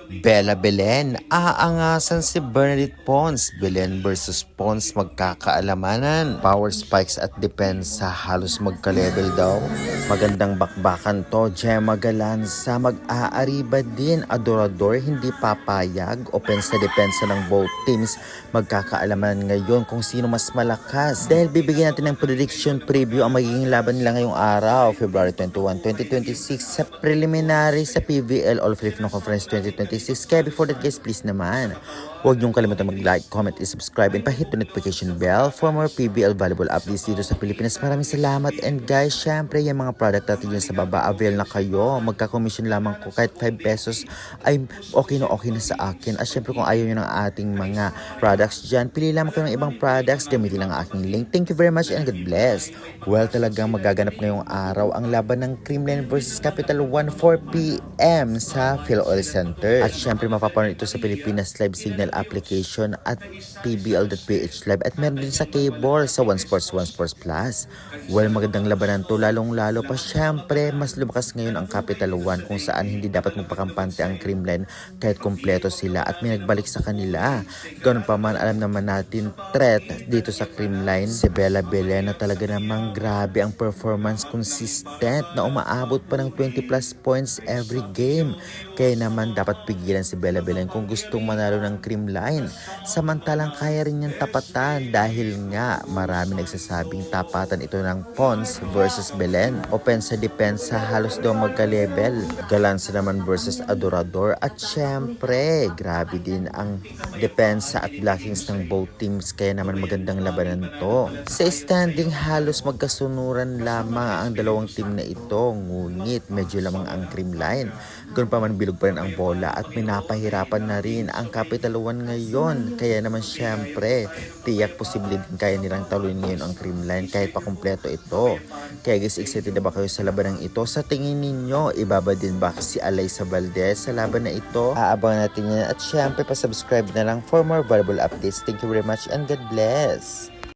Bella Belen, aangasan si Bernadette Pons. Belen versus Pons magkakaalamanan. Power spikes at depensa halos magka-level daw. Magandang bakbakan to. Gemma Galanza mag-aariba din. Adorador hindi papayag. Opensa depensa ng both teams magkakaalaman ngayon kung sino mas malakas. Dahil bibigyan natin ng prediction preview ang magiging laban nila ngayong araw, February 21, 2026 sa preliminary sa PVL All Filipino Conference 2026. Kaya before that guys, please naman, huwag niyong kalimutan mag-like, comment, and subscribe and pa-hit the notification bell for more PBL valuable updates dito sa Pilipinas. Maraming salamat. And guys, syempre yung mga product natin yun sa baba, avail na kayo. Magka-commission lamang ko kahit 5 pesos ay okay na sa akin. At syempre kung ayaw nyo ng ating mga products dyan, pili lamang kayo ng ibang products, gamitin lang ang aking link. Thank you very much and God bless. Well, talagang magaganap ngayong araw ang laban ng Creamline versus Capital One 4 p.m. sa PhilOil Center. At syempre mapapanood ito sa Pilipinas Live Signal application at PBL.ph Live at meron din sa cable sa One Sports Plus. Well, magandang labanan to, lalong-lalo pa syempre mas lumakas ngayon ang Capital One kung saan hindi dapat magpakampante ang Creamline kahit kompleto sila at may nagbalik sa kanila. Ganun pa man, alam naman natin threat dito sa Creamline si Bella Belen na talaga namang grabe ang performance, consistent na umaabot pa ng 20 plus points every game. Kaya naman dapat pigilan si Bella Belen kung gustong manalo ng Creamline. Samantalang kaya rin niyang tapatan dahil nga marami nagsasabing tapatan ito ng Pons versus Belen. Opensa depensa halos daw magka-level. Galanza naman versus Adorador at syempre grabe din ang depensa at blockings ng both teams, kaya naman magandang labanan to. Sa standing halos magkasunuran lamang ang dalawang team na ito, ngunit medyo lamang ang Creamline. Ganoon pa man, bilog pa rin ang bola at minapahirapan na rin ang Capital One ngayon. Kaya naman syempre, tiyak posible din kaya nilang talunin ngayon ang Creamline kahit pa kumpleto ito. Kaya guys, excited na ba kayo sa labanang ito? Sa tingin ninyo, ibaba din ba si Alyssa Valdez sa laban na ito? Aabangan natin yan at syempre pa-subscribe na lang for more valuable updates. Thank you very much and God bless!